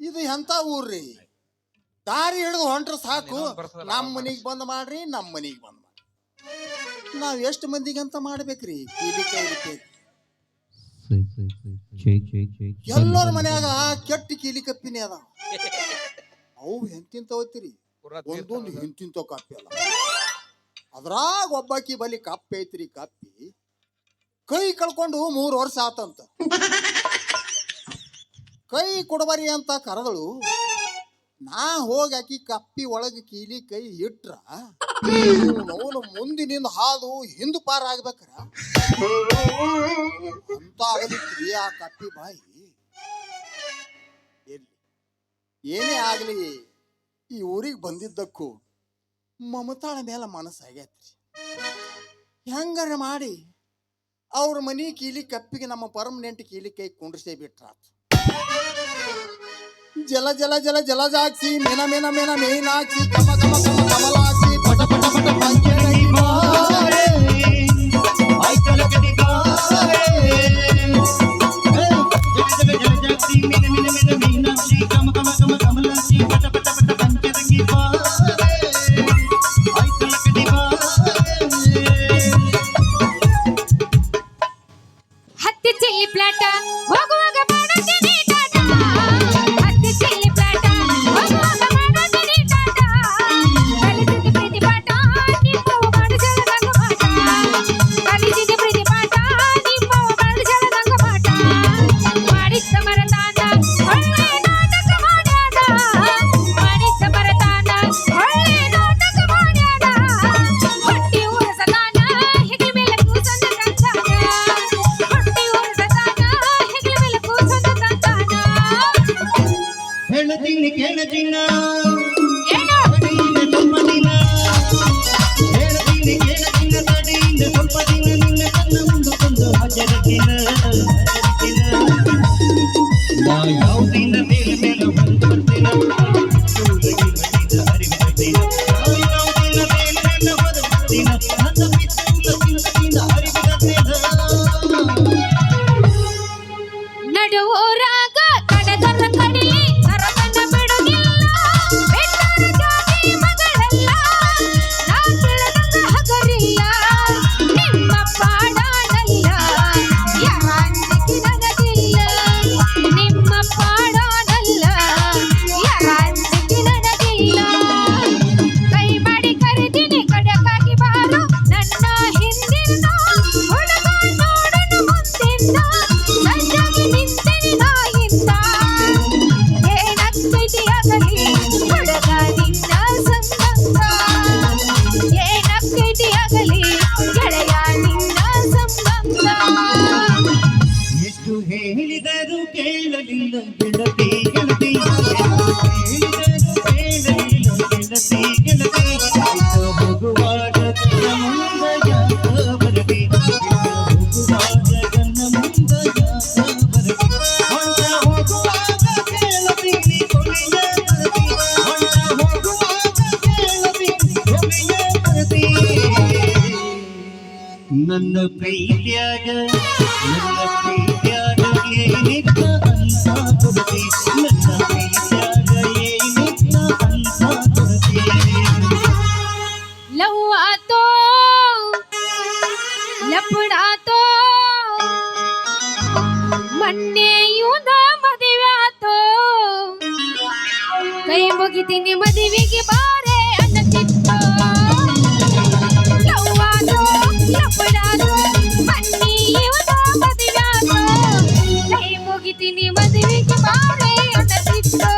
ಇದು ಎಂತ ಊರ್ರಿ? ದಾರಿ ಹಿಡಿದು ಹೊಂಟ್ರ ಸಾಕು, ನಮ್ಮ ಮನಿಗೆ ಬಂದ್ ಮಾಡ್ರಿ, ನಮ್ಮ ಮನಿಗೆ ಬಂದ್ ಮಾಡ್ರಿ. ನಾವ್ ಎಷ್ಟು ಮಂದಿಗೆ ಅಂತ ಮಾಡ್ಬೇಕ್ರಿ? ಎಲ್ಲರ ಮನ್ಯಾಗ ಕೆಟ್ಟ ಕೀಲಿ ಕಪ್ಪಿನೇ ಅದ. ಅವು ಎಂತಿಂತ ಹೋಗ್ತೀರಿ, ಒಂದೊಂದು ಹಿಂತಿಂತ ಕಪ್ಪಿ ಅಲ್ಲ. ಅದ್ರಾಗ ಒಬ್ಬಾಕಿ ಬಲಿ ಕಪ್ಪಿ ಐತ್ರಿ. ಕಪ್ಪಿ ಕೈ ಕಳ್ಕೊಂಡು 3 ವರ್ಷ ಆತಂತ. ಕೈ ಕೊಡಬರಿ ಅಂತ ಕರೆದಳು. ನಾ ಹೋಗಿ ಆಕಿ ಕಪ್ಪಿ ಒಳಗೆ ಕೀಲಿ ಕೈ ಇಟ್ರ ಅವನು ಮುಂದಿನಿಂದ ಹಾದು ಹಿಂದು ಪಾರ ಆಗ್ಬೇಕ್ರ ಅಂತ ಆಗಲಿಕ್ರಿ ಆ ಕಪ್ಪಿ ಬಾಯಿ. ಏನೇ ಆಗ್ಲಿ ಈ ಊರಿಗೆ ಬಂದಿದ್ದಕ್ಕೂ ಮಮತಾಳ ಮೇಲೆ ಮನಸ್ಸಾಗೈತ್ರಿ. ಹೆಂಗಾರ ಮಾಡಿ ಅವ್ರ ಮನಿ ಕೀಲಿ ಕಪ್ಪಿಗೆ ನಮ್ಮ ಪರ್ಮನೆಂಟ್ ಕೀಲಿ ಕೈ ಕುಂಡ್ರಿಸೇ ಬಿಟ್ರಾತು. ಜಲ ಜಲ ಜಲ ಜಲ ಜಾಕ್ಸಿ ಮೇನ ಮೇನ ಮೇನ ಮೇನಾಕ್ಸಿ ಕಮ ಕಮ ಕಮ ಕಮಲಾಕ್ಸಿ ಪಟ ಪಟ ಪಟ ಪಂಚರೈ ಬಾರೆ ಐಕಲ ಕಡಿ ಬಾರೆ ಜಲ ಜಲ ಜಲ ಜಾಕ್ಸಿ ಮೇನ ಮೇನ ಮೇನ ಮೇನಾಕ್ಸಿ ಕಮ ಕಮ ಕಮ ಕಮಲಾಕ್ಸಿ ಪಟ ಪಟ ಪಟ ಪಂಚರೈ ಬಾರೆ ಐಕಲ ಕಡಿ ಬಾರೆ. ಹತ್ತಿ ಚಿಲ್ಲಿ ಪ್ಲಾಟ ಹೋಗುವಾಗ ನನ್ನ ಪ್ರೀತಿಯಾಗ ಏನಿತ್ತ ಅಂತ ಕೊಡ್ತಿ, ನನ್ನ ಪ್ರೀತಿಯಾಗ ಏನಿತ್ತ ಅಂತ ಕೊಡ್ತಿ. ಲವ್ ಆತೋ ಲಪಡಾತೋ ಮೊನ್ನೆ ಯುದ ಮದುವೆ ಆತೋ, ಕೈ ಮುಗಿತೀನಿ ಮದುವೆಗೆ ಬಾರೆ ಅನ್ನತಿತ್ತೋ. ಲವ್ ಆತೋ ಲಪಡಾತೋ ಮೊನ್ನೆ ಯುದ ಮದುವೆ ಆತೋ, ಕೈ ಮುಗಿತೀನಿ ಮದುವೆಗೆ ಬಾರೆ ಅನ್ನತಿತ್ತೋ.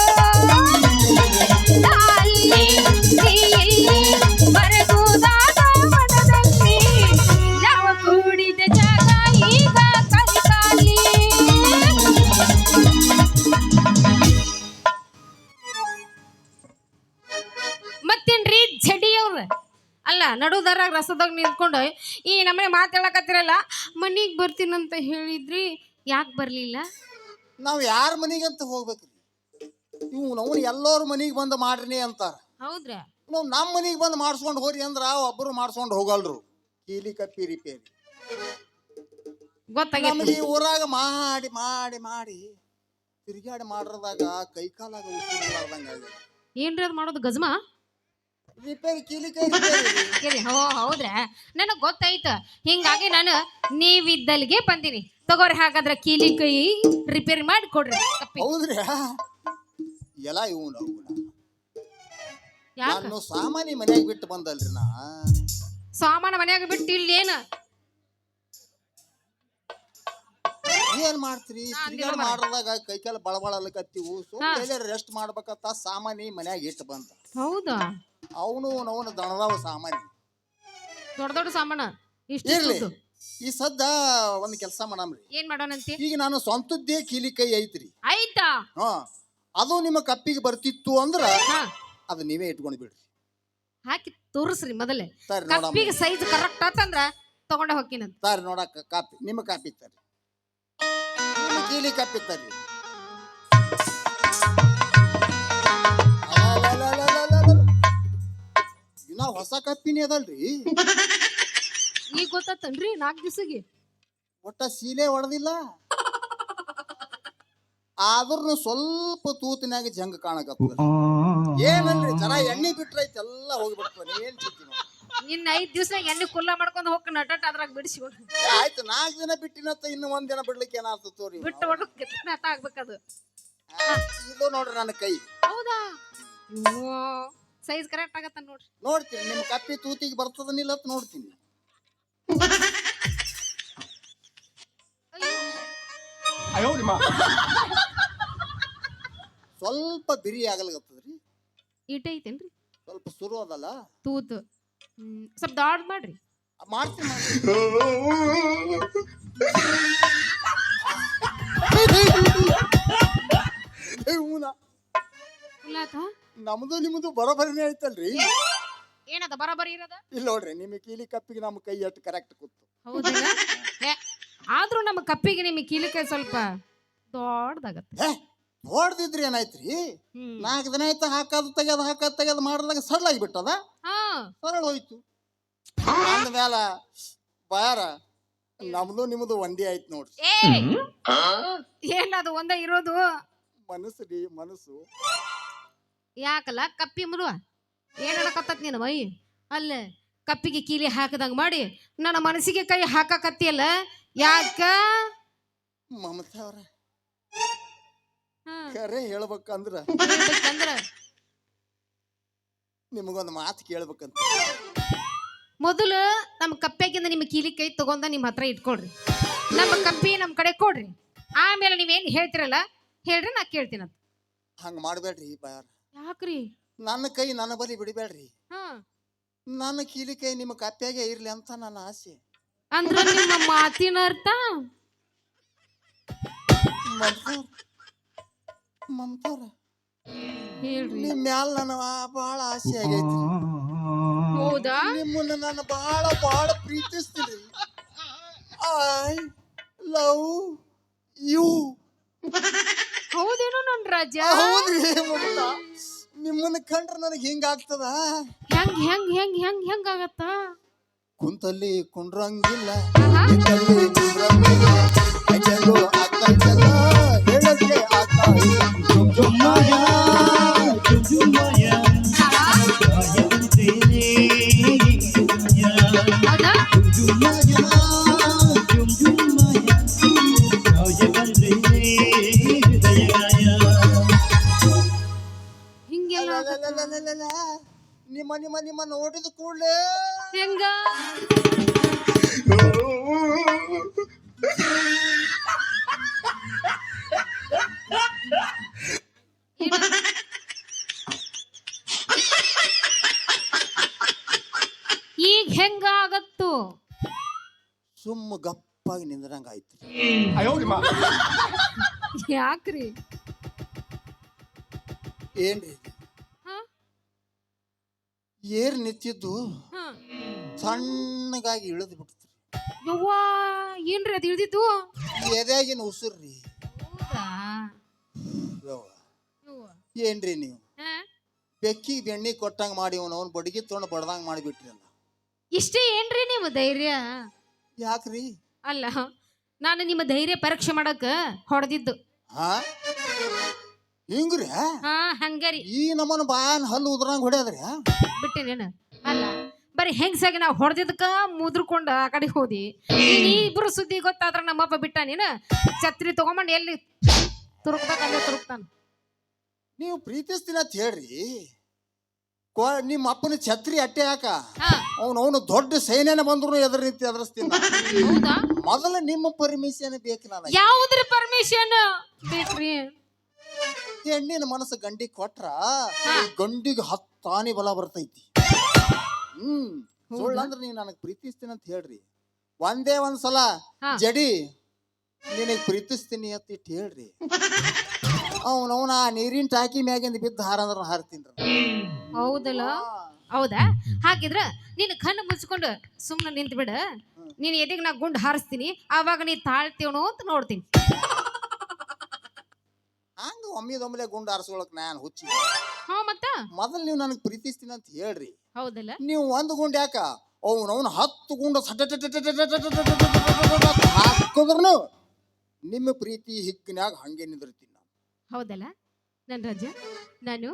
ಬರಗುದಾದ ಮನದಲ್ಲಿ ನಾವು ಕೂಡಿದ ಜಾಗ ಈಗ ಕಲಿಕಾಲಿ. ಮತ್ತೇನ್ರಿ ಜಡಿಯವ್ರ ಅಲ್ಲ ನಡುದರಾಗ ರಸದಾಗ ನಿಂತ್ಕೊಂಡು ಈ ನಮ್ಮನೆ ಮಾತಾಡಕತ್ತಿರಲ್ಲ. ಮನಿಗೆ ಬರ್ತೀನಂತ ಹೇಳಿದ್ರಿ, ಯಾಕೆ ಬರ್ಲಿಲ್ಲ? ನಾವು ಯಾರ ಮನಿಗಂತ ಹೋಗ್ಬೇಕ್ರಿ? ಇವು ನಾವು ಎಲ್ಲರ ಮನಿಗೆ ಬಂದು ಮಾಡ್ರಿ ಅಂತಾರ. ಹೌದ್ರಾ? ನಾವು ನಮ್ಮ ಮನಿಗೆ ಬಂದು ಮಾಡಿಸ್ಕೊಂಡು ಹೋರಿ ಅಂದ್ರ ಒಬ್ಬರು ಮಾಡಿಸ್ಕೊಂಡು ಹೋಗಲ್ರು. ಕೀಲಿ ಕಪ್ಪಿ ರಿಪೇರಿ ಗೊತ್ತಾಗ ನಮಗೆ ಊರಾಗ ಮಾಡಿ ಮಾಡಿ ಮಾಡಿ ತಿರ್ಗ್ಯಾಡಿ ಮಾಡ್ರದಾಗ ಕೈಕಾಲಾಗ ಉಸಿರಿಲ್ಲಾರ್ದಂಗ ಏನ್ರಿ ಅದ್ ಮಾಡೋದು ಗಜ್ಮ ರಿಪೇರಿ ಕೀಲಿಕಾಯಿ ರಿಪೇರಿ ಹೌದ್ರಾ ನನಗ್ ಗೊತ್ತಾಯ್ತು ಹಿಂಗಾಗಿ ನಾನು ನೀವಿದ್ದಲ್ಲಿಗೆ ಬಂದಿನಿ ತಗೋರಿ ಹಾಗಾದ್ರೆ ಕೀಲಿ ಕೈ ರಿಪೇರಿ ಮಾಡಿ ಕೊಡ್ರಿ ಕಪ್ಪಿ ಹೌದ್ರಿ ಎಲ್ಲ ಇವನು ಯಾಕ ನಾನು ಸಾಮಾನ್ಯ ಮನ್ಯಾಗ ಬಿಟ್ಟು ಬಂದಲ್ರಿ ನಾ ಸಾಮಾನ ಮನ್ಯಾಗ ಬಿಟ್ಟು ಇಲ್ಲಿ ಏನ ಏನ್ ಮಾಡ್ತೀರಿ ತಿರ್ಗಾಡಿ ಮಾಡ್ರದಾಗ ಕೈಕಾಲ ಬಳಬಳ ಅಲ್ಲಕತ್ತೀವು ಸುಮ್ಮನೆ ರೆಸ್ಟ್ ಮಾಡ್ಬೇಕತ್ತ ಸಾಮಾನ್ಯ ಮನ್ಯಾಗ ಇಟ್ಟು ಬಂದ ಹೌದಾ ಅವನು ದಣದಾವ ಸಾಮಾನ್ಯ ದೊಡ್ಡ ದೊಡ್ಡ ಸಾಮಾನ ಇರ್ಲಿ ಇಷ್ಟು ಈ ಸದ್ದ ಒಂದ್ ಕೆಲಸ ಮಾಡಮ್ರಿ ಏನ್ ಮಾಡೋಣಂತಿ ಈಗ ನಾನು ಸ್ವಂತದ್ದೇ ಕೀಲಿಕೈ ಐತ್ರಿ ಆಯ್ತಾ ಹಾ ಅದು ನಿಮ್ಮ ಕಪ್ಪಿಗೆ ಬರ್ತಿತ್ತು ಅಂದ್ರ ಹಾ ಅದು ನೀವೇ ಇಟ್ಕೊಂಡ್ ಬಿಡ್ರಿ ಹಾಕಿ ತೋರಿಸ್ರಿ ಮೊದಲೇ ಸರಿ ನೋಡಮ್ಮ ಕಪ್ಪಿಗೆ ಸೈಜ್ ಕರೆಕ್ಟ್ ಆತಂದ್ರ ತಗೊಂಡ ಹೋಗ್ತೀನಂತ ಸರಿ ನೋಡಕ್ಕ ಕಾಪಿ ನಿಮ್ಮ ಕಾಪಿ ತರ್ರಿ ನಿಮ್ಮ ಕೀಲಿ ಕಾಪಿ ತರ್ರಿ ಇನ್ನ ಹೊಸ ಕಪ್ಪಿನೇ ಅದಲ್ರಿ ಈಗ ಗೊತ್ತಾತನ್ರಿ 4 ದಿವಸಿಗೆ ಒಟ್ಟ ಸೀಲೆ ಹೊಡೆದಿಲ್ಲ ಆದ್ರೂ ಸ್ವಲ್ಪ ತೂತಿನಾಗ ಜಂಗ ಕಾಣಕತ್ತ ಏನಲ್ರಿ ಜನ ಎಣ್ಣೆ ಬಿಟ್ರೈತಿ ಎಲ್ಲ ಹೋಗ್ಬಿಡ್ತಾನೆ ಏನ್ ಚಿಂತೆ ಇನ್ನ 5 ದಿವಸ ಎಣ್ಣೆ ಕುಲ್ಲ ಮಾಡ್ಕೊಂಡು ಹೋಗ್ ನಟಟ್ ಅದ್ರಾಗ ಬಿಡಿಸಿ ಆಯ್ತು 4 ದಿನ ಬಿಟ್ಟಿನತ್ತ ಇನ್ನು 1 ದಿನ ಬಿಡ್ಲಿಕ್ಕೆ ಏನಾಗ್ತದ ತೋರಿ ಬಿಟ್ಟು ಹೊಡಕ್ ಆಗ್ಬೇಕದು ಇದು ನೋಡ್ರಿ ನನ್ನ ಕೈ ಹೌದಾ ಸೈಜ್ ಕರೆಕ್ಟ್ ಆಗತ್ತ ನೋಡ್ರಿ ನೋಡ್ತೀನಿ ನಿಮ್ ಕಪ್ಪಿ ತೂತಿಗೆ ಬರ್ತದನಿಲ್ಲ ಅಂತ ನೋಡ್ತೀನಿ ಸ್ವಲ್ಪ ಬಿರಿ ಆಗಲ್ಗತ್ತದ್ರಿ ಈಟ ಐತೇನ್ರಿ ಸ್ವಲ್ಪ ಸುರು ಅದಲ್ಲ ತೂತು ಸ್ವಲ್ಪ ದೊಡ್ಡ ಮಾಡ್ರಿ ಮಾಡ್ತೀನಿ ನಮ್ದು ನಿಮ್ದು ಬರೋಬರಿನೇ ಐತಲ್ರಿ ಏನದ ಬರೋಬರಿ ಇರೋದ ಇಲ್ಲ ನೋಡ್ರಿ ನಿಮ್ ಕೀಲಿ ಕಪ್ಪಿಗೆ ನಮ್ಮ ಕೈ ಎಷ್ಟು ಕರೆಕ್ಟ್ ಕೂತು ಹೌದಲ್ಲ ಆದ್ರೂ ನಮ್ಮ ಕಪ್ಪಿಗೆ ನಿಮಗೆ ಕೀಲಿಕಾಯಿ ಸ್ವಲ್ಪ ದೊಡ್ಡದಾಗತ್ತೆ ನೋಡ್ದಿದ್ರಿ ಏನಾಯ್ತ್ರಿ 4 ದಿನ ಆಯ್ತು ಹಾಕೋದು ತೆಗೆದು ಮಾಡ್ದಾಗ ಸರಳಾಗಿ ಬಿಟ್ಟದ ಸರಳ ಹೋಯ್ತು ಅಂದ್ಮೇಲ ಬಾರ ನಮ್ದು ನಿಮ್ದು ಒಂದೇ ಆಯ್ತು ನೋಡ್ರಿ ಏನದು ಒಂದ ಇರೋದು ಮನಸ್ಸು ರೀ ಮನಸ್ಸು ಯಾಕಲ್ಲ ಕಪ್ಪಿ ಮುರುವ ಏನಕತ್ತ ನೀನು ಮೈ ಅಲ್ಲೇ ಕಪ್ಪಿಗೆ ಕೀಲಿ ಹಾಕದಂಗ ಮಾಡಿ ನನ್ನ ಮನಸ್ಸಿಗೆ ಕೈ ಹಾಕಕತ್ತಿಯಲ್ಲ ಯಾಕ ಮಮತಾ ಅವ್ರ ಖರೆ ಹೇಳ್ಬೇಕಂದ್ರ ನಿಮಗೊಂದು ಮಾತು ಕೇಳ್ಬೇಕಂತ ಮೊದಲು ನಮ್ಮ ಕಪ್ಪಿಯಾಗಿಂದ ನಿಮ್ಮ ಕೀಲಿ ಕೈ ತಗೊಂಡ ನಿಮ್ಮ ಹತ್ರ ಇಟ್ಕೊಳ್ರಿ ನಮ್ಮ ಕಪ್ಪಿ ನಮ್ಮ ಕಡೆ ಕೊಡ್ರಿ ಆಮೇಲೆ ನೀವೇನು ಹೇಳ್ತಿರಲ್ಲ ಹೇಳ್ರಿ ನಾ ಕೇಳ್ತೀನಂತ ಹಂಗ ಮಾಡ್ಬೇಡ್ರಿ ಬಾಯಾರ ಯಾಕ್ರಿ ನನ್ನ ಕೈ ನನ್ನ ಬಲಿ ಬಿಡಬೇಡ್ರಿ ನನ್ನ ಕೀಲಿ ಕೈ ನಿಮ್ಮ ಕಪ್ಪಿಯಾಗೆ ಇರ್ಲಿ ಅಂತ ನನ್ನ ಆಸೆ ಅಂದ್ರ ನಿಮ್ಮ ಮಾತಿನ ಅರ್ಥ ಮಮತಾರ ಹೇಳ್ರಿ ನಿಮ್ ಮ್ಯಾಲ ನನ್ನ ಬಹಳ ಆಸೆ ಆಗೈತಿ ಹೌದಾ ನಿಮ್ಮನ್ನ ನಾನು ಬಹಳ ಪ್ರೀತಿಸ್ತೀನಿ ಐ ಲವ್ ಯು ಹೌದೇನೋ ನನ್ ರಾಜ ಹೌದ್ರಿ ಮಮತಾ ನಿಮ್ಮನ್ನ ಕಂಡ್ರೆ ನನಗೆ ಹಿಂಗಾಗ್ತದ ಹೆಂಗ್ ಹೆಂಗ್ ಹೆಂಗ್ ಹೆಂಗ್ ಹೆಂಗ್ ಆಗತ್ತ ಕುಂತಲ್ಲಿ ಕುಂಡ್ರಂಗಿಲ್ಲ ನಿಂತಲ್ಲಿ ನಿಂದ್ರಂಗಿಲ್ಲ ಅಜ್ಜಲು ಆಗ್ತಾಯ್ತಲ್ಲ ಹೇಳಕ್ಕೆ ಆಗ್ತಾ ಇಲ್ಲ ಜುಮ್ಮಯ್ಯ ಹೌದಾ ಹಿಂಗೆಲ್ಲ ನಿಮ್ಮ ನೋಡಿದ ಕೂಡಲೇ ಹೆಂಗ ಈಗ ಹೆಂಗಾಗತ್ತು ಸುಮ್ಮ ಗಪ್ಪಾಗಿ ನಿಂದ್ರಂಗ ಆಯ್ತು ಯಾಕ್ರಿ ಏನ್ರಿ ಏರ್ ನಿಂತಿದ್ದು ಸಣ್ಣಗಾಗಿ ಇಳಿದು ಬಿಡ್ತ್ರಿ ಯವ್ವಾ ಏನ್ರಿ ಅದು ಇಳ್ದಿದ್ದು ಎದ್ಯಾಗಿನ ಉಸುರ್ರಿ ಏನ್ರಿ ನೀವು ಬೆಕ್ಕಿಗೆ ಬೆಣ್ಣಿ ಕೊಟ್ಟಂಗ ಮಾಡಿ ಅವನು ಬಡಗಿ ತೊಗೊಂಡು ಬಡ್ದಂಗ ಮಾಡಿಬಿಟ್ರಿ ಅಲ್ಲ ಇಷ್ಟೇ ಏನ್ರಿ ನಿಮ್ಮ ಧೈರ್ಯ ಯಾಕ್ರಿ ಅಲ್ಲ ನಾನು ನಿಮ್ಮ ಧೈರ್ಯ ಪರೀಕ್ಷೆ ಮಾಡಕ್ ಹೊಡೆದಿದ್ದು ಹಾ ಹಿಂಗ್ರಿ ಹಾ ಹಂಗರಿ ಈ ನಮ್ಮನ ಬಾಯನ್ ಹಲ್ಲು ಉದ್ರಂಗ್ ಹೊಡ್ಯಾದ್ರಿ ಬಿಟ್ಟಿನೇನ ಅಲ್ಲ ಬರೀ ಹೆಂಗ್ಸಾಗಿ ನಾವು ಹೊಡೆದಿದ್ದಕ್ಕ ಮುದ್ರಕೊಂಡ ಆ ಕಡೆ ಹೋದಿ ನೀನ್ ಇಬ್ರು ಸುದ್ದಿ ಗೊತ್ತಾದ್ರ ನಮ್ಮಪ್ಪ ಬಿಟ್ಟ ನೀನ ಛತ್ರಿ ತಗೊಂಬಂದ್ ಎಲ್ಲಿ ತುರುಕ್ಬೇಕ ಅಲ್ಲೇ ತುರುಕ್ತಾನ. ನೀವು ಪ್ರೀತಿಸ್ತೀನಿ ಅಂತ ಹೇಳ್ರಿ ನಿಮ್ಮ ಅಪ್ಪನ ಛತ್ರಿ ಅಟ್ಟೆ ಯಾಕ ಹಾ ಅವನು ದೊಡ್ಡ ಸೈನ್ಯನ ಬಂದ್ರು ಎದುರು ನಿಂತು ಎದುರಿಸ್ತೀನಿ. ಹೌದಾ ಮೊದಲ ನಿಮ್ಮ ಪರ್ಮಿಷನ್ ಬೇಕು ನನಗೆ. ಯಾವ್ದ್ರ ಪರ್ಮಿಷನ್ ಬೇಕ್ರಿ? ಹೆಣ್ಣಿನ ಮನಸ್ಸು ಗಂಡಿಗೆ ಕೊಟ್ರ ಗಂಡಿಗೆ 10 ಆನೆ ಬಲ ಬರ್ತೈತಿ. ಸುಳ್ಳಂದ್ರ ನೀವ್ ನನಗ್ ಪ್ರೀತಿಸ್ತೀನಿ ಅಂತ ಹೇಳ್ರಿ, ಒಂದೇ ಒಂದ್ಸಲ ಜಡಿ ನಿನಗ್ ಪ್ರೀತಿಸ್ತೀನಿ ಅಂತ ಇಟ್ಟು ಹೇಳ್ರಿ, ಅವನವನ ನೀರಿನ ಟಾಕಿ ಮ್ಯಾಗಿಂದ ಬಿದ್ದು ಹಾರಂದ್ರ ಹಾರ್ತೀನಿ. ಹೌದಲ್ಲ? ಹೌದಾ? ಹಾಗಿದ್ರ ನೀನ್ ಕಣ್ಣು ಮುಚ್ಕೊಂಡು ಸುಮ್ನೆ ನಿಂತ್ ಬಿಡ, ನೀನ್ ಎದೆಗ್ ನಾ ಗುಂಡ್ ಹಾರಿಸ್ತೀನಿ, ಆವಾಗ ನೀ ತಾಳ್ತೀವನು ಅಂತ ನೋಡ್ತೀನಿ. ಹಂಗ ಒಮ್ಮಿದೊಮ್ಮಲೆ ಗುಂಡು ಹಾರಿಸ್ಕೊಳಕ್ ನಾನ್ ಹುಚ್ಚಿ. ಹಾ ಮತ್ತ ಮೊದಲ್ ನೀವು ನನಗ್ ಪ್ರೀತಿಸ್ತೀನಿ ಅಂತ ಹೇಳ್ರಿ. ಹೌದಲ್ಲ? ನೀವು ಒಂದು ಗುಂಡ್ ಯಾಕ ಅವನವನ್ 10 ಗುಂಡು ಹಾಕಿದ್ರೂ ನಿಮ್ಮ ಪ್ರೀತಿ ಹಿಗ್ಗಿನಾಗ ಹಂಗೆ ನಿಂದಿರ್ತೀನಿ ನಾನು. ಹೌದಲ್ಲ? ನನ್ ರಾಜ, ನಾನು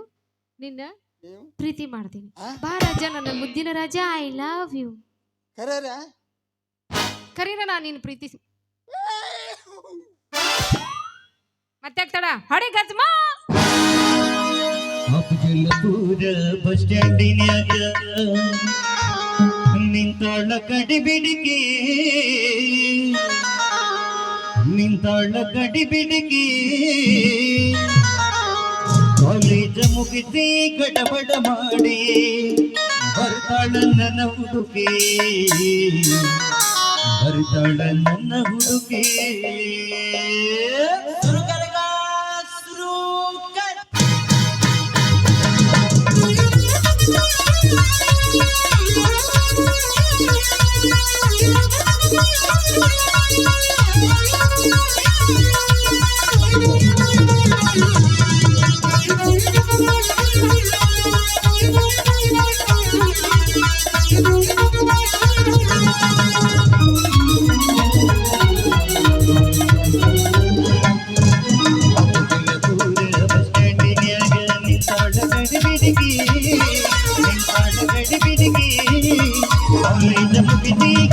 ನಿನ್ನ ನೀವು ಪ್ರೀತಿ ಮಾಡ್ತೀನಿ. ಬಾ ರಾಜ, ನನ್ನ ಮುದ್ದಿನ ರಾಜ, ಐ ಲವ್ ಯು. ಕರೇರ ಕರೀರ ನಾನು ನಿನ್ನ ಪ್ರೀತಿ. ಮತ್ತೆ ತಡ ಹೊಡೆ ಗಜ್ಮ. ಅಫಜಲ್ಪುರ ಬಸ್ ಸ್ಟ್ಯಾಂಡಿನ್ಯಾಗ ನಿಂತಾಳ ಕಡಿಬಿಡಿಕಿ, ನಿಂತಾಳ ಕಡಿಬಿಡಿಕಿ, ಕಾಲೇಜ ಮುಗಿಸಿ ಗಡಬಡ ಮಾಡಿ ಬರ್ತಾಳ ನನ್ನ ಹುಡುಗಿ, ಬರ್ತಾಳ ನನ್ನ ಹುಡುಗಿ.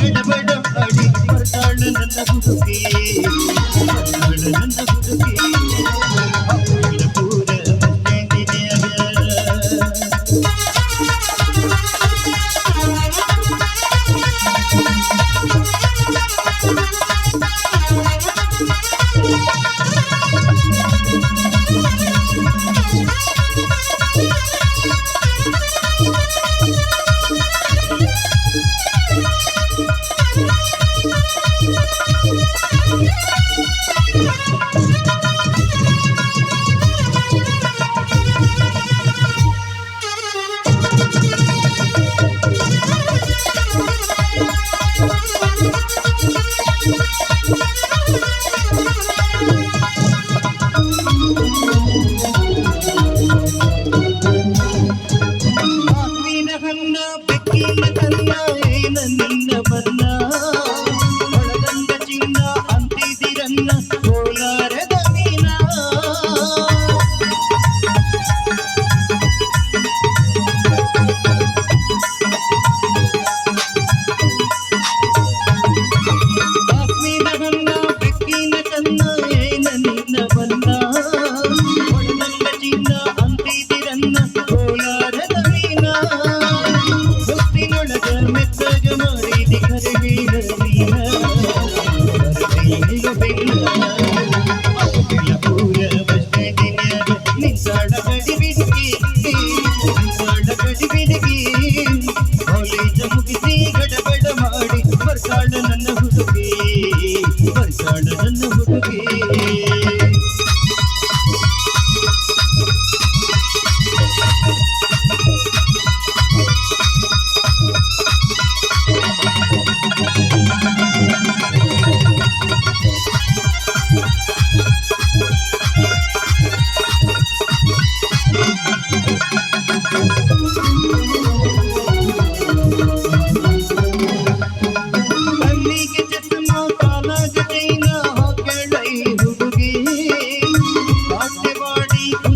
ಗಡಬಡ ಮಾಡಿ ಬರ್ತಾಳ ನನ್ನ ಹುಡುಗಿ.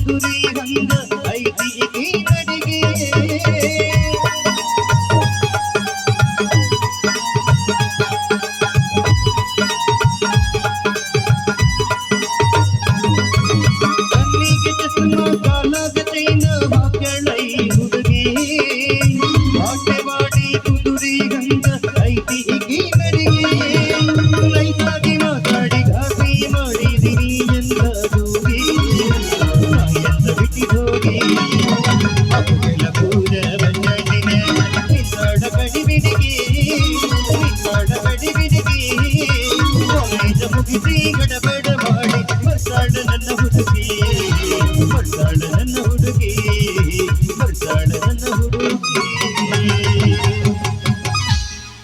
ಕುದುರಿ ಹಂಗ ಐತಿ ಈ ನಡಿಗೆ ಕಣ್ಣಿಗೆ ಚಸ್ಮಾ ಕಾಲಾಗ ಚೈನ ಹಾಕ್ಯಾಳೈ ಹುಡುಗಿ ಆಟೆವಾಡಿ ಕುದುರಿ ಹಂಗ ಐತಿ ಈ ನಡಿಗೆ ಲೈಟಾಗಿ ಮಾತಾಡಿ ಘಾಸಿ ಮಾಡಿದಿನಿ ಎಂದ ದೂಗಿ ಎಂದ ಬಿಟ್ಟಿದೋಗಿ ಅವುಗಳ ಪೂರ ಬಂದಿನ ನಿನ್ನಾಡ ಗಡಿಬಿಡಿಗೆ ನಿನ್ನಾಡ ಗಡಿಬಿಡಿಗೆ ಕಾಲೇಜ ಮುಗಿಸಿ ಗಡಬಡ